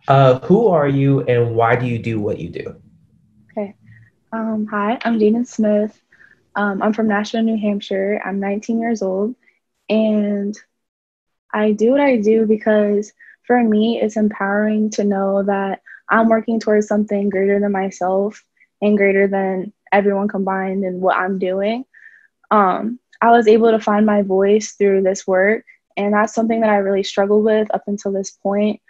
Who are you and why do you do what you do? Okay. Hi, I'm Jaden Smith. I'm from Nashville, New Hampshire. I'm 19 years old, and I do what I do because for me, it's empowering to know that I'm working towards something greater than myself and greater than everyone combined in what I'm doing. I was able to find my voice through this work, and that's something that I really struggled with up until this point.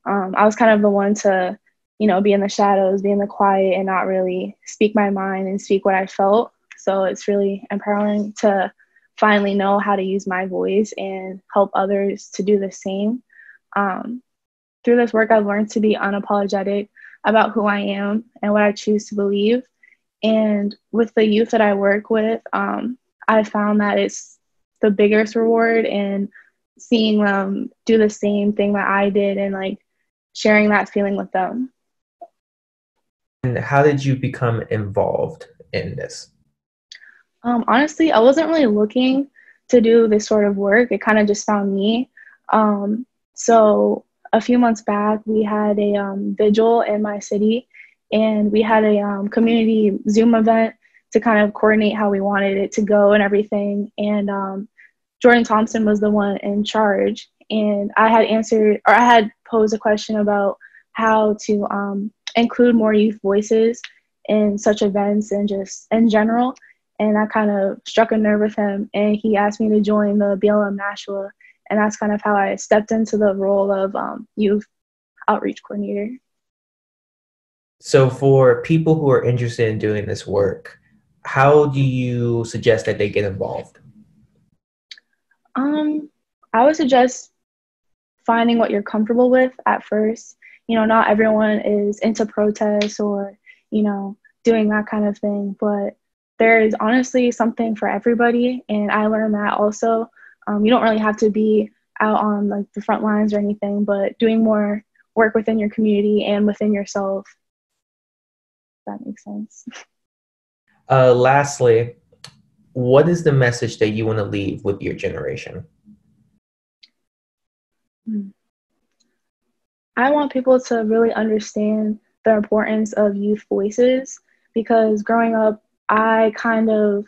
I was kind of the one to, be in the shadows, be in the quiet, and not really speak my mind and speak what I felt. So it's really empowering to finally know how to use my voice and help others to do the same. Um, Through this work, I've learned to be unapologetic about who I am and what I choose to believe. And with the youth that I work with, I found that it's the biggest reward in seeing them do the same thing that I did and like sharing that feeling with them. And how did you become involved in this? Honestly, I wasn't really looking to do this sort of work. It kind of just found me. So a few months back, we had a vigil in my city, and we had a community Zoom event to kind of coordinate how we wanted it to go and everything. And Jordan Thompson was the one in charge, and I had posed a question about how to include more youth voices in such events and just in general. And that kind of struck a nerve with him, and he asked me to join the BLM Nashua, and that's kind of how I stepped into the role of youth outreach coordinator. So, for people who are interested in doing this work, how do you suggest that they get involved? Um, I would suggest finding what you're comfortable with at first. Not everyone is into protests or, doing that kind of thing, but there is honestly something for everybody. And I learned that also. You don't really have to be out on like the front lines or anything, but doing more work within your community and within yourself. If that makes sense. Lastly, what is the message that you want to leave with your generation? Hmm. I want people to really understand the importance of youth voices because growing up, I kind of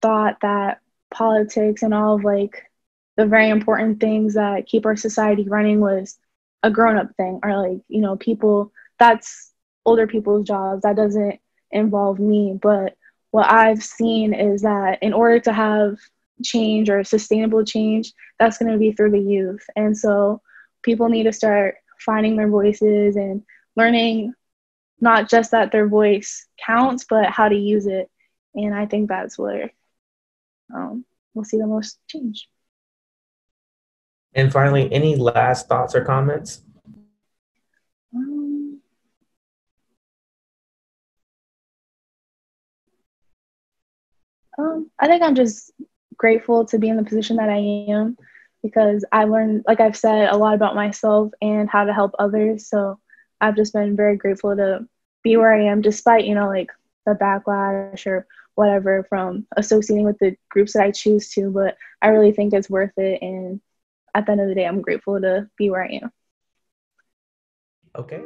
thought that politics and all of like the very important things that keep our society running was a grown up thing or like, people that's older people's jobs. That doesn't involve me. But what I've seen is that in order to have change or sustainable change, that's going to be through the youth. And so people need to start finding their voices and learning not just that their voice counts, but how to use it. And I think that's where we'll see the most change. And finally, any last thoughts or comments? Um, I think I'm just grateful to be in the position that I am because I learned, like I've said, a lot about myself and how to help others. So I've just been very grateful to be where I am, despite, like the backlash or whatever from associating with the groups that I choose to. But I really think it's worth it. And at the end of the day, I'm grateful to be where I am. Okay.